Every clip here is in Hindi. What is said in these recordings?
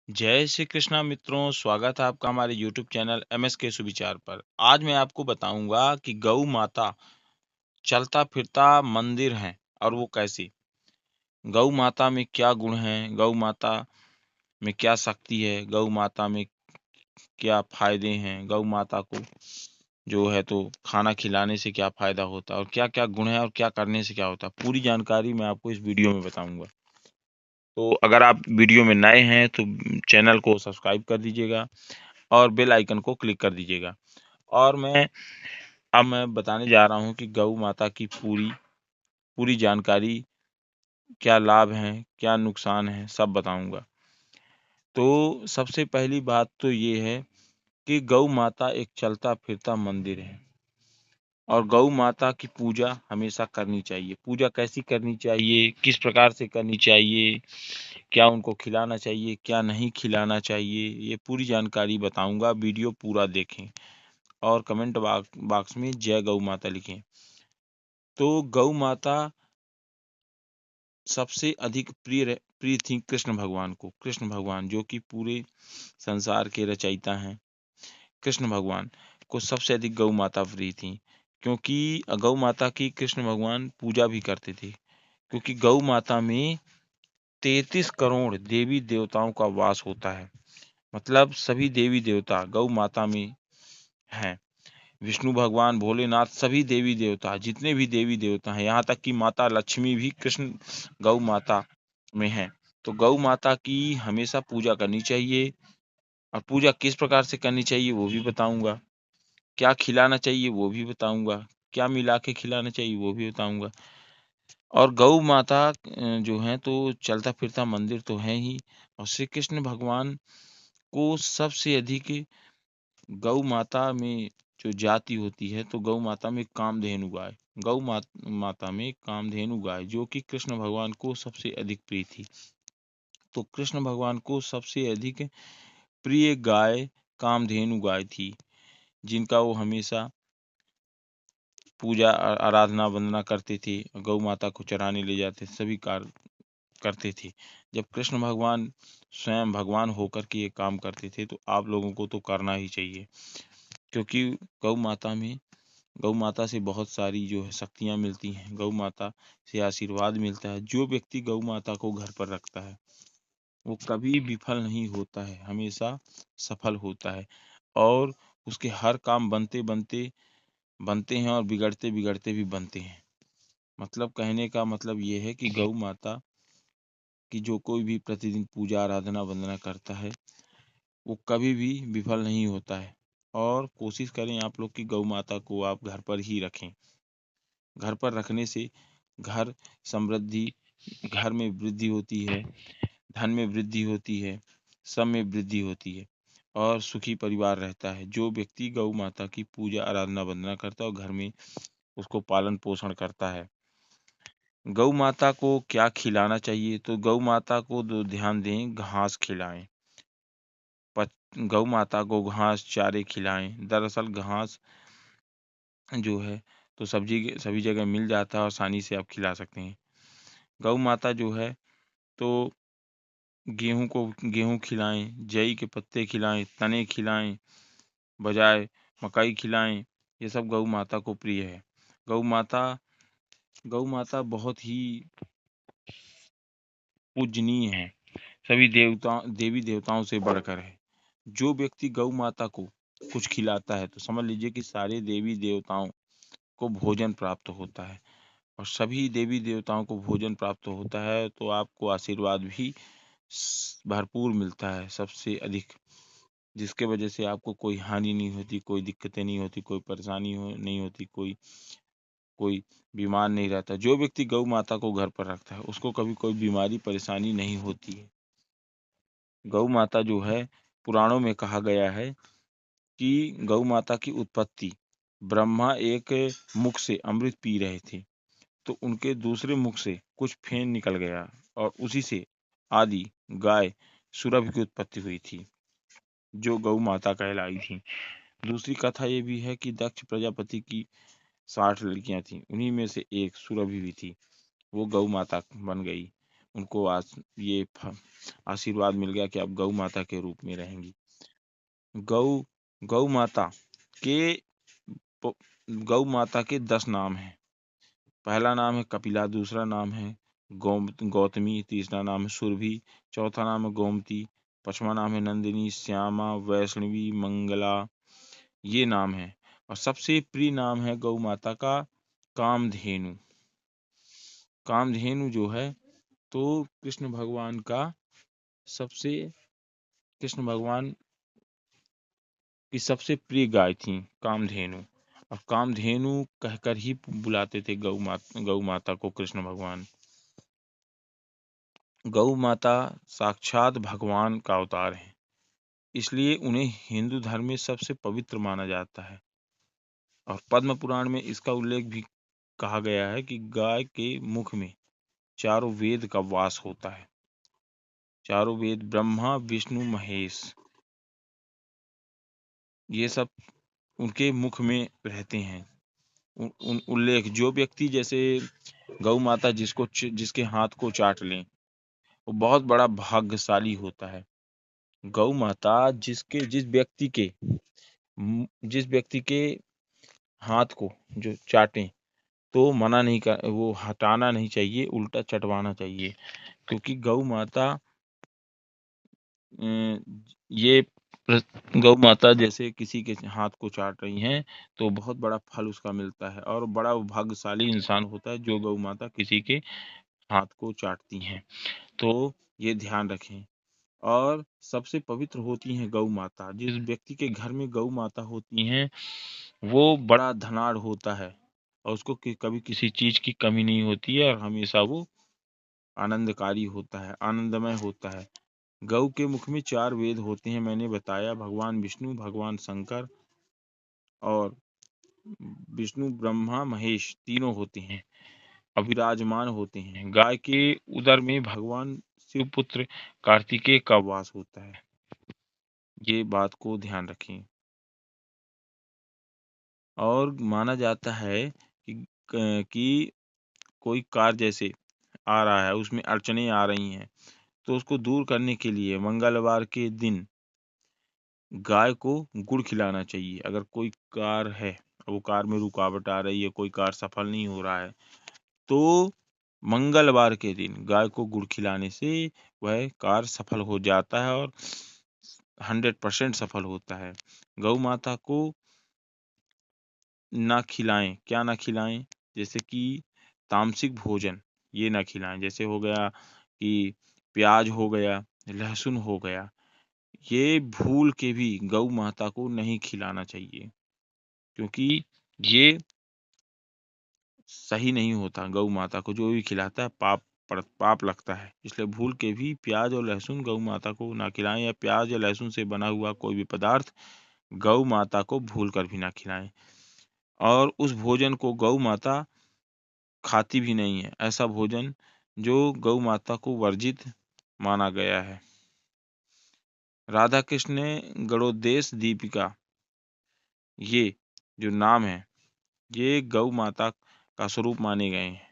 जय श्री कृष्णा मित्रों, स्वागत है आपका हमारे YouTube चैनल MSK सुविचार पर। आज मैं आपको बताऊंगा कि गौ माता चलता फिरता मंदिर है और वो कैसे। गौ माता में क्या गुण हैं, गौ माता में क्या शक्ति है, गौ माता में क्या फायदे हैं, गौ माता को जो है तो खाना खिलाने से क्या फायदा होता है और क्या क्या गुण है और क्या करने से क्या होता है, पूरी जानकारी मैं आपको इस वीडियो में बताऊंगा। तो अगर आप वीडियो में नए हैं तो चैनल को सब्सक्राइब कर दीजिएगा और बेल आइकन को क्लिक कर दीजिएगा। और मैं बताने जा रहा हूँ कि गौ माता की पूरी पूरी जानकारी, क्या लाभ हैं, क्या नुकसान है, सब बताऊंगा। तो सबसे पहली बात तो ये है कि गौ माता एक चलता फिरता मंदिर है और गौ माता की पूजा हमेशा करनी चाहिए। पूजा कैसी करनी चाहिए, किस प्रकार से करनी चाहिए, क्या उनको खिलाना चाहिए, क्या नहीं खिलाना चाहिए, ये पूरी जानकारी बताऊंगा। वीडियो पूरा देखें और कमेंट बॉक्स में जय गौ माता लिखें। तो गौ माता सबसे अधिक प्रिय थी कृष्ण भगवान को। कृष्ण भगवान जो कि पूरे संसार के रचयिता हैं, कृष्ण भगवान को सबसे अधिक गौ माता प्रिय थी, क्योंकि गौ माता की कृष्ण भगवान पूजा भी करते थे। क्योंकि गौ माता में 33 करोड़ देवी देवताओं का वास होता है। मतलब सभी देवी देवता गौ माता में हैं। विष्णु भगवान, भोलेनाथ, सभी देवी देवता, जितने भी देवी देवता हैं, यहाँ तक कि माता लक्ष्मी भी कृष्ण गौ माता में है। तो गौ माता की हमेशा पूजा करनी चाहिए और पूजा किस प्रकार से करनी चाहिए वो भी बताऊंगा। क्या खिलाना चाहिए वो भी बताऊंगा, क्या मिला के खिलाना चाहिए वो भी बताऊंगा। और गौ माता जो है तो चलता फिरता मंदिर तो है ही। और श्री कृष्ण भगवान को सबसे अधिक गौ माता में जो जाति होती है तो गौ माता में कामधेनु गाय, माता में कामधेनु गाय जो कि कृष्ण भगवान को सबसे अधिक प्रिय थी। तो कृष्ण भगवान को सबसे अधिक प्रिय गाय कामधेनु गाय थी, जिनका वो हमेशा पूजा आराधना वंदना करते थे, गौ माता को चराने ले जाते, सभी कार्य करते थे। जब कृष्ण भगवान स्वयं भगवान होकर के ये काम करते थे तो आप लोगों को तो करना ही चाहिए। क्योंकि गौ माता में गौ माता से बहुत सारी जो है शक्तियाँ मिलती हैं, गौ माता से आशीर्वाद मिलता है। जो व्यक्ति गौ माता को घर पर रखता है वो कभी विफल नहीं होता है, हमेशा सफल होता है। और उसके हर काम बनते बनते बनते हैं और बिगड़ते बिगड़ते भी बनते हैं। मतलब कहने का मतलब ये है कि गौ माता की जो कोई भी प्रतिदिन पूजा आराधना वंदना करता है वो कभी भी विफल नहीं होता है। और कोशिश करें आप लोग की गौ माता को आप घर पर ही रखें। घर पर रखने से घर समृद्धि, घर में वृद्धि होती है, धन में वृद्धि होती है, सब में वृद्धि होती है और सुखी परिवार रहता है। जो व्यक्ति गौ माता की पूजा आराधना वंदना करता है और घर में उसको पालन पोषण करता है। गौ माता को क्या खिलाना चाहिए, तो गौ माता को दो ध्यान दें, घास खिलाएं। गौ माता को घास चारे खिलाएं। दरअसल घास जो है तो सभी जगह मिल जाता है और आसानी से आप खिला सकते हैं। गौ माता जो है तो गेहूं खिलाएं, जई के पत्ते खिलाएं, तने खिलाएं, बजाय मकई खिलाएं। ये सब गौ माता को प्रिय है। गौ माता गौ माता बहुत ही पूजनीय है, सभी देवी देवताओं से बढ़कर है। जो व्यक्ति गौ माता को कुछ खिलाता है तो समझ लीजिए कि सारे देवी देवताओं को भोजन प्राप्त होता है और सभी देवी देवताओं को भोजन प्राप्त होता है तो आपको आशीर्वाद भी भरपूर मिलता है सबसे अधिक, जिसके वजह से आपको कोई हानि नहीं होती, कोई दिक्कतें नहीं होती, कोई परेशानी नहीं होती, कोई कोई बीमार नहीं रहता। जो व्यक्ति गौ माता को घर पर रखता है उसको कभी कोई बीमारी परेशानी नहीं होती है। गौ माता जो है पुराणों में कहा गया है कि गौ माता की उत्पत्ति, ब्रह्मा एक मुख से अमृत पी रहे थे तो उनके दूसरे मुख से कुछ फेन निकल गया और उसी से आदि गाय सुरभि की उत्पत्ति हुई थी, जो गौ माता कहलाई थी। दूसरी कथा ये भी है कि दक्ष प्रजापति की 60 लड़कियां थीं, उन्हीं में से एक सुरभि भी थी, वो गौ माता बन गई। उनको ये आशीर्वाद मिल गया कि अब गौ माता के रूप में रहेंगी। गौ माता के गौ माता के 10 नाम हैं। पहला नाम है कपिला, दूसरा नाम है गौतमी, तीसरा नाम है सुरभि, चौथा नाम है गोमती, पांचवा नाम है नंदिनी, श्यामा, वैष्णवी, मंगला, ये नाम है। और सबसे प्रिय नाम है गौ माता का कामधेनु। कामधेनु जो है तो कृष्ण भगवान की सबसे प्रिय गाय थी कामधेनु। और कामधेनु कहकर ही बुलाते थे गौ माता को कृष्ण भगवान। गौ माता साक्षात भगवान का अवतार है, इसलिए उन्हें हिंदू धर्म में सबसे पवित्र माना जाता है। और पद्म पुराण में इसका उल्लेख भी कहा गया है कि गाय के मुख में चारों वेद का वास होता है। चारों वेद ब्रह्मा, विष्णु, महेश, ये सब उनके मुख में रहते हैं। उल्लेख जो व्यक्ति जैसे गौ माता जिसके हाथ को चाट लें वो बहुत बड़ा भाग्यशाली होता है। गौ माता जिस व्यक्ति के हाथ को जो चाटे तो मना नहीं कर, वो हटाना नहीं चाहिए, उल्टा चटवाना चाहिए। क्योंकि ये गौ माता जैसे किसी के हाथ को चाट रही हैं तो बहुत बड़ा फल उसका मिलता है, और बड़ा भाग्यशाली इंसान होता है जो गौ माता किसी के हाथ को चाटती हैं। तो ये ध्यान रखें। और सबसे पवित्र होती हैं गौ माता। जिस व्यक्ति के घर में गौ माता होती हैं वो बड़ा धनाढ़ होता है और उसको कभी किसी चीज की कमी नहीं होती है, और हमेशा वो आनंदकारी होता है, आनंदमय होता है। गौ के मुख में 4 वेद होते हैं, मैंने बताया। भगवान विष्णु, भगवान शंकर और विष्णु, ब्रह्मा, महेश तीनों होते हैं, अविराजमान होते हैं। गाय के उदर में भगवान शिवपुत्र कार्तिकेय का वास होता है। ये बात को ध्यान रखें। और माना जाता है कि कोई कार्य जैसे आ रहा है, उसमें अड़चने आ रही हैं, तो उसको दूर करने के लिए मंगलवार के दिन गाय को गुड़ खिलाना चाहिए। अगर कोई कार है, वो कार में रुकावट आ रही है, कोई कार सफल नहीं हो रहा है, तो मंगलवार के दिन गाय को गुड़ खिलाने से वह कार्य सफल हो जाता है और 100% सफल होता है। गौ माता को ना खिलाएं, क्या ना खिलाएं, जैसे कि तामसिक भोजन ये ना खिलाएं। जैसे हो गया कि प्याज हो गया, लहसुन हो गया, ये भूल के भी गौ माता को नहीं खिलाना चाहिए, क्योंकि ये सही नहीं होता। गौ माता को जो भी खिलाता है पाप लगता है। इसलिए भूल के भी प्याज और लहसुन गौ माता को ना खिलाएं, या प्याज या लहसुन से बना हुआ कोई भी पदार्थ गौ माता को भूल कर भी ना खिलाएं। और उस भोजन को गौ माता खाती भी नहीं है, ऐसा भोजन जो गौ माता को वर्जित माना गया है। राधा कृष्ण ने गणोदेश दीपिका, ये जो नाम है ये गौ माता का स्वरूप माने गए हैं।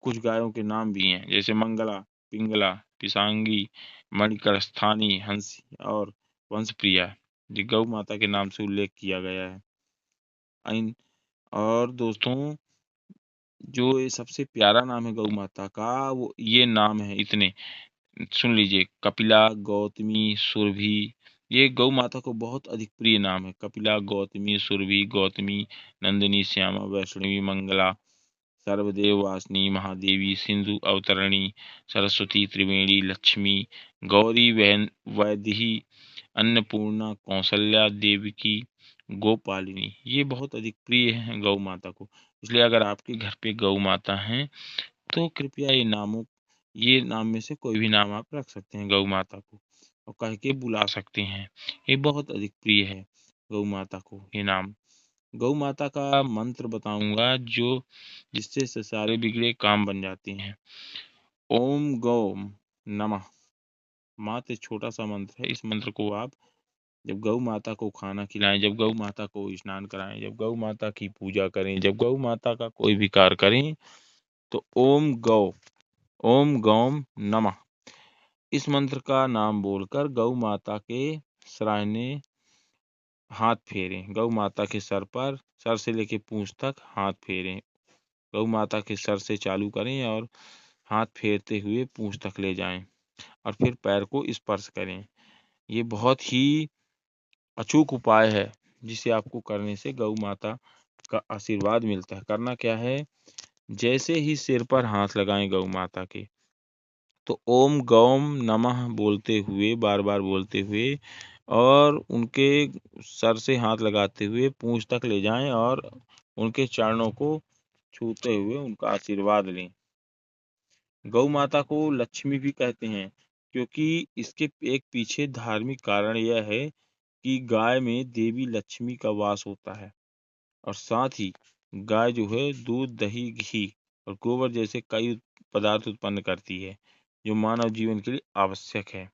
कुछ गायों के नाम भी हैं, जैसे मंगला, पिंगला, पिसांगी, मणिकरस्थानी, हंसी और वंशप्रिया, ये गौ माता के नाम से उल्लेख किया गया है। और दोस्तों जो ये सबसे प्यारा नाम है गौ माता का, वो ये नाम है इतने, सुन लीजिए, कपिला, गौतमी, सुरभि, ये गौ माता को बहुत अधिक प्रिय नाम है। कपिला, गौतमी, सुरभि, गौतमी, नंदिनी, श्यामा, वैष्णवी, मंगला, सर्वदेव वासिनी, महादेवी, सिंधु अवतरणी, सरस्वती, त्रिवेणी, लक्ष्मी, गौरी, वैदेही, अन्नपूर्णा, कौशल्या, देवकी, गोपालिनी, ये बहुत अधिक प्रिय है गौ माता को। इसलिए अगर आपके घर पे गौ माता हैं तो कृपया ये नाम में से कोई भी नाम आप रख सकते हैं गौ माता को, और कह के बुला सकते हैं। ये बहुत अधिक प्रिय है गौ माता को ये नाम। गौ माता का मंत्र बताऊंगा जो जिससे से सारे बिगड़े काम बन जाते हैं। ओम गौ नमः, मात्र छोटा सा मंत्र है। इस मंत्र को आप जब गौ माता को खाना खिलाएं, जब गौ माता को स्नान कराएं, जब गौ माता की पूजा करें, जब गौ माता का कोई भी कार्य करें, तो ओम गौ ओम गौम नमः। इस मंत्र का नाम बोलकर गौ माता के सराहने हाथ फेरें। गौ माता के सर से लेके पूंछ तक हाथ फेरें। गौ माता के सर से चालू करें और हाथ फेरते हुए पूंछ तक ले जाएं और फिर पैर को स्पर्श करें। ये बहुत ही अचूक उपाय है जिसे आपको करने से गौ माता का आशीर्वाद मिलता है। करना क्या है, जैसे ही सिर पर हाथ लगाएं गौ माता के, तो ओम गौम नमः बोलते हुए, बार बार बोलते हुए और उनके सर से हाथ लगाते हुए पूंछ तक ले जाएं और उनके चरणों को छूते हुए उनका आशीर्वाद लें। गौ माता को लक्ष्मी भी कहते हैं क्योंकि इसके एक पीछे धार्मिक कारण यह है कि गाय में देवी लक्ष्मी का वास होता है और साथ ही गाय जो है दूध, दही, घी और गोबर जैसे कई पदार्थ उत्पन्न करती है जो मानव जीवन के लिए आवश्यक है।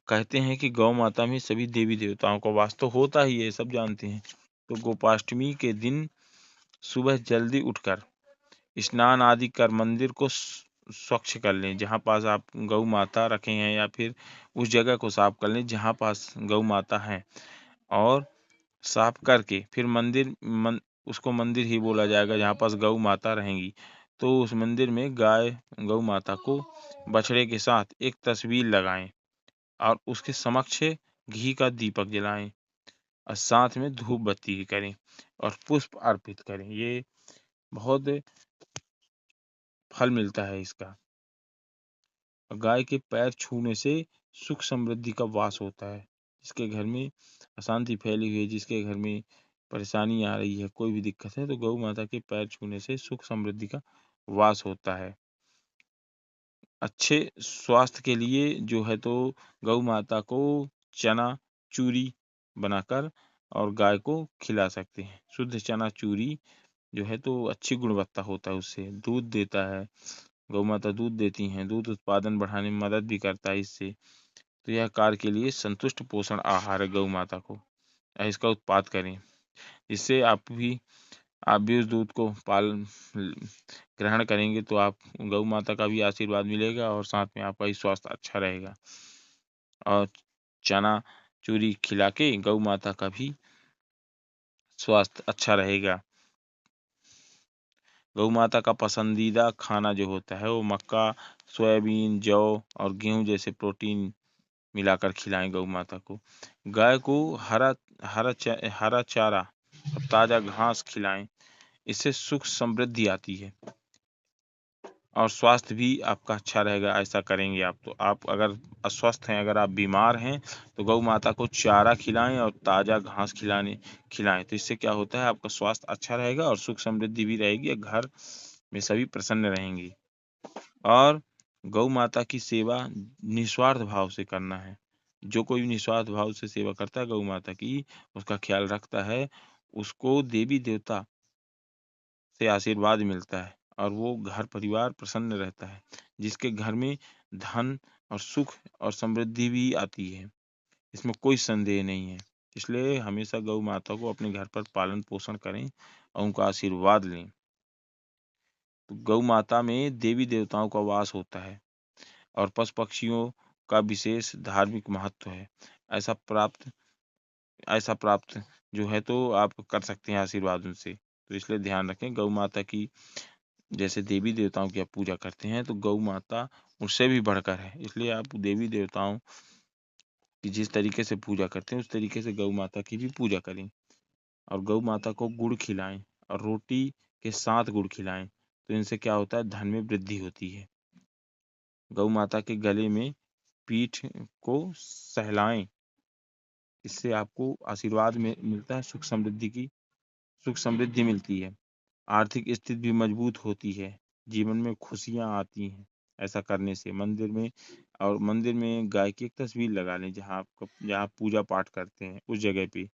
कहते हैं कि गौ माता में सभी देवी देवताओं का वास तो होता ही है, सब जानते हैं। तो गोपाष्टमी के दिन सुबह जल्दी उठकर स्नान आदि कर मंदिर को स्वच्छ कर लें। जहाँ पास आप गौ माता रखे हैं या फिर उस जगह को साफ कर लें जहाँ पास गौ माता है और साफ करके फिर उसको मंदिर ही बोला जाएगा जहाँ पास गौ माता रहेंगी। तो उस मंदिर में गौ माता को बछड़े के साथ एक तस्वीर लगाएं और उसके समक्ष घी का दीपक जलाएं और साथ में धूप बत्ती करें और पुष्प अर्पित करें। ये बहुत फल मिलता है इसका। गाय के पैर छूने से सुख समृद्धि का वास होता है। जिसके घर में अशांति फैली हुई है, जिसके घर में परेशानी आ रही है, कोई भी दिक्कत है, तो गौ माता के पैर छूने से सुख समृद्धि का वास होता है। अच्छे स्वास्थ्य के लिए जो है तो गौ माता को चना चूरी बनाकर और गाय को खिला सकते हैं। शुद्ध चना चूरी जो है तो अच्छी गुणवत्ता होता है, उससे दूध देता है। गौ माता दूध देती हैं, दूध उत्पादन बढ़ाने में मदद भी करता है इससे। तो यह कार्य के लिए संतुष्ट पोषण आहार है गौ माता को, इसका उत्पाद करें। इससे आप भी उस दूध को ग्रहण करेंगे तो आप गौ माता का भी आशीर्वाद मिलेगा और साथ में आपका भी स्वास्थ्य अच्छा रहेगा। और चना चूरी खिला के गौ माता का भी स्वास्थ्य अच्छा रहेगा। गौ माता का पसंदीदा खाना जो होता है वो मक्का, सोयाबीन, जौ और गेहूं जैसे प्रोटीन मिलाकर खिलाएं गौ माता को। गाय को हरा चारा और ताज़ा घास खिलाएं। इससे सुख समृद्धि आती है और स्वास्थ्य भी आपका अच्छा रहेगा। ऐसा करेंगे आप तो आप अगर अस्वस्थ हैं, अगर आप बीमार हैं, तो गौ माता को चारा खिलाएं और ताज़ा घास खिलाएं। तो इससे क्या होता है, आपका स्वास्थ्य अच्छा रहेगा और सुख समृद्धि भी रहेगी, घर में सभी प्रसन्न रहेंगे। और गौ माता की सेवा निस्वार्थ भाव से करना है। जो कोई निस्वार्थ भाव से सेवा करता है गौ माता की, उसका ख्याल रखता है, उसको देवी देवता से आशीर्वाद मिलता है और वो घर परिवार प्रसन्न रहता है। जिसके घर में धन और सुख और समृद्धि भी आती है, इसमें कोई संदेह नहीं है। इसलिए हमेशा गौ माता को अपने घर पर पालन पोषण करें और उनका आशीर्वाद लें। तो गौ माता में देवी देवताओं का वास होता है और पशु पक्षियों का विशेष धार्मिक महत्व है। ऐसा प्राप्त ऐसा प्राप्त जो है तो आप कर सकते हैं आशीर्वाद उनसे। तो इसलिए ध्यान रखें, गौ माता की जैसे देवी देवताओं की आप पूजा करते हैं तो गौ माता उससे भी बढ़कर है। इसलिए आप देवी देवताओं की जिस तरीके से पूजा करते हैं उस तरीके से गौ माता की भी पूजा करें और गौ माता को गुड़ खिलाएं और रोटी के साथ गुड़ खिलाएं। तो इनसे क्या होता है, धन में वृद्धि होती है। गौ माता के गले में पीठ को सहलाएं, इससे आपको आशीर्वाद में मिलता है, सुख समृद्धि मिलती है। आर्थिक स्थिति भी मजबूत होती है, जीवन में खुशियां आती हैं। ऐसा करने से मंदिर में गाय की एक तस्वीर लगा लें जहाँ आप पूजा पाठ करते हैं उस जगह पे।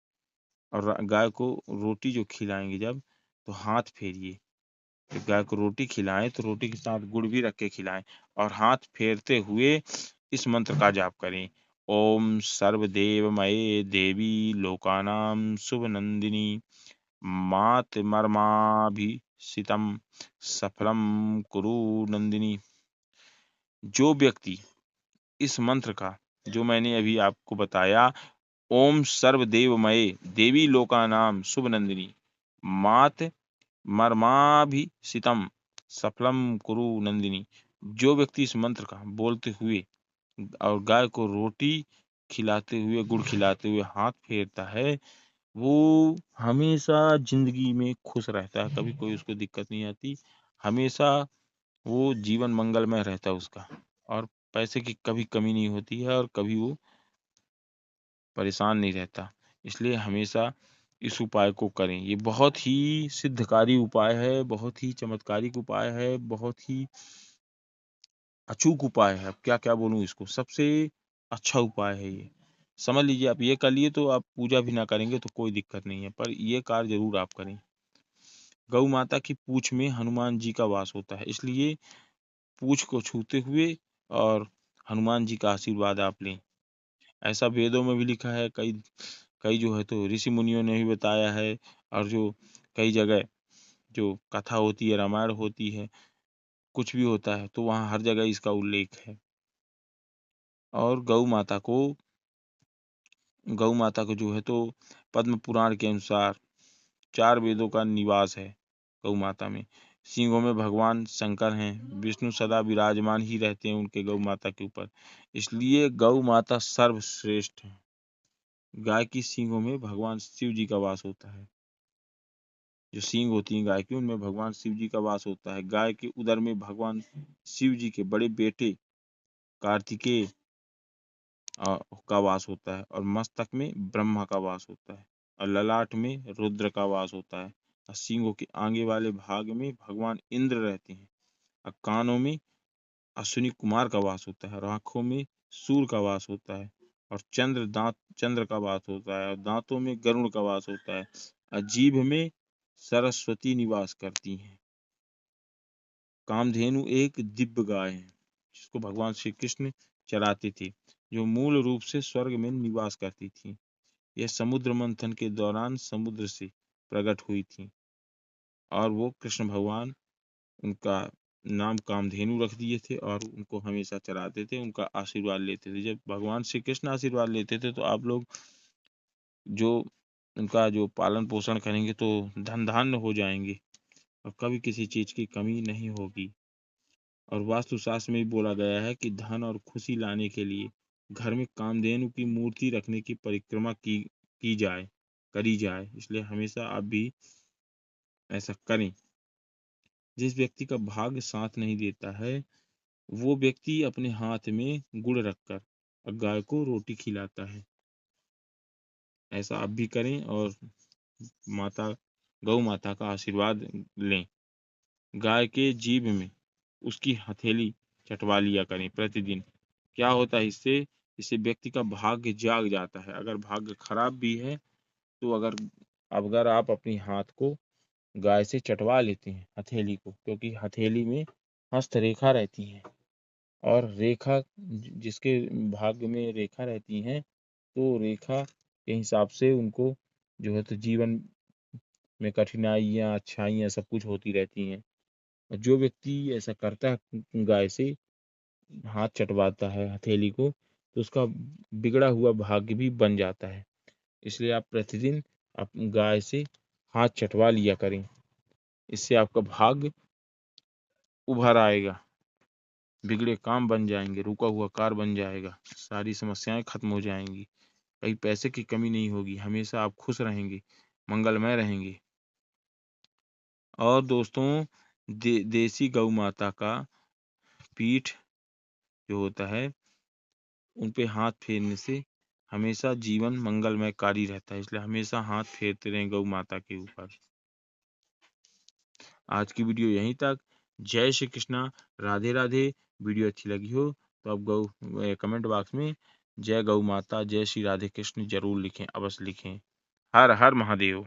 और गाय को रोटी जो खिलाएंगे जब, तो हाथ फेरिए। जब गाय को रोटी खिलाएं तो रोटी के साथ गुड़ भी रख के खिलाएं और हाथ फेरते हुए इस मंत्र का जाप करें। ओम सर्वदेवमये देवी लोकानां शुभ नंदिनी मातर्ममाभिषितं सफलं कुरु नंदिनी। जो व्यक्ति इस मंत्र का, जो मैंने अभी आपको बताया, ओम सर्वदेवमये देवी लोकानाम शुभ नंदिनी मात मर्माभिषितम सफलम कुरु नंदिनी, जो व्यक्ति इस मंत्र का बोलते हुए और गाय को रोटी खिलाते हुए, गुड़ खिलाते हुए हाथ फेरता है, वो हमेशा जिंदगी में खुश रहता है, कभी कोई उसको दिक्कत नहीं आती, हमेशा वो जीवन मंगलमय रहता है उसका, और पैसे की कभी कमी नहीं होती है और कभी वो परेशान नहीं रहता। इसलिए हमेशा इस उपाय को करें। ये बहुत ही सिद्धकारी उपाय है, बहुत ही चमत्कारिक उपाय है, बहुत ही अचूक उपाय है। अब क्या क्या बोलूं इसको, सबसे अच्छा उपाय है ये। समझ लीजिए, आप ये कर लिए तो आप पूजा भी ना करेंगे तो कोई दिक्कत नहीं है, पर ये कार्य जरूर आप करें। गौ माता की पूंछ में हनुमान जी का वास होता है, इसलिए पूंछ को छूते हुए और हनुमान जी का आशीर्वाद आप लें। ऐसा वेदों में भी लिखा है, कई कई जो है तो ऋषि मुनियों ने भी बताया है, और जो कई जगह जो कथा होती है, रामायण होती है, कुछ भी होता है तो वहाँ हर जगह इसका उल्लेख है। और गौ माता को जो है तो पद्म पुराण के अनुसार 4 वेदों का निवास है गौ माता में। सिंहों में भगवान शंकर हैं, विष्णु सदा विराजमान ही रहते हैं उनके गौ माता के ऊपर, इसलिए गौ माता सर्वश्रेष्ठ है। गाय की सींगों में भगवान शिव जी का वास होता है। जो सींग होती हैं गाय की, उनमें भगवान शिव जी का वास होता है। गाय के उदर में भगवान शिव जी के बड़े बेटे कार्तिकेय का वास होता है, और मस्तक में ब्रह्मा का वास होता है, और ललाट में रुद्र का वास होता है, और सींगों के आगे वाले भाग में भगवान इंद्र रहते हैं, और कानों में अश्विनी कुमार का वास होता है, और आंखों में सूर्य का वास होता है, और चंद्र का वास होता है, और दांतों में गरुड़ का वास होता है, और जीभ में सरस्वती निवास करती हैं। कामधेनु एक दिव्य गाय है जिसको भगवान श्री कृष्ण चराते थे, जो मूल रूप से स्वर्ग में निवास करती थी। यह समुद्र मंथन के दौरान समुद्र से प्रकट हुई थी, और वो कृष्ण भगवान उनका नाम कामधेनु रख दिए थे और उनको हमेशा चराते थे, उनका आशीर्वाद लेते थे। जब भगवान श्री कृष्ण आशीर्वाद लेते थे तो आप लोग जो उनका जो पालन पोषण करेंगे तो धन धान्य हो जाएंगे और कभी किसी चीज की कमी नहीं होगी। और वास्तुशास्त्र में भी बोला गया है कि धन और खुशी लाने के लिए घर में कामधेनु की मूर्ति रखने की परिक्रमा करी जाए। इसलिए हमेशा आप भी ऐसा करें। जिस व्यक्ति का भाग्य साथ नहीं देता है, वो व्यक्ति अपने हाथ में गुड़ रखकर गाय को रोटी खिलाता है। ऐसा आप भी करें और माता गौ माता का आशीर्वाद लें। गाय के जीभ में उसकी हथेली चटवा लिया करें प्रतिदिन। क्या होता है इससे? इससे व्यक्ति का भाग्य जाग जाता है। अगर भाग्य खराब भी है तो अगर आप अपनी हाथ को गाय से चटवा लेते हैं हथेली को, क्योंकि हथेली में हस्तरेखा रहती है, और रेखा जिसके भाग्य में रेखा रहती है तो रेखा के हिसाब से उनको जो है तो जीवन में कठिनाइयाँ अच्छाइयाँ सब कुछ होती रहती हैं। और जो व्यक्ति ऐसा करता है, गाय से हाथ चटवाता है हथेली को, तो उसका बिगड़ा हुआ भाग्य भी बन जाता है। इसलिए आप प्रतिदिन आप गाय से हाथ चटवा लिया करें। इससे आपका भाग्य उभर आएगा, बिगड़े काम बन जाएंगे, रुका हुआ कार्य बन जाएगा, सारी समस्याएं खत्म हो जाएंगी, कहीं पैसे की कमी नहीं होगी, हमेशा आप खुश रहेंगे, मंगलमय रहेंगे। और दोस्तों, देसी गौ माता का पीठ जो होता है उन पे हाथ फेरने से हमेशा जीवन मंगलमय कारी रहता है। इसलिए हमेशा हाथ फेरते रहें गौ माता के ऊपर। आज की वीडियो यहीं तक। जय श्री कृष्णा, राधे राधे। वीडियो अच्छी लगी हो तो आप कमेंट बॉक्स में जय गौ माता, जय श्री राधे कृष्ण जरूर लिखें, अवश्य लिखें। हर हर महादेव।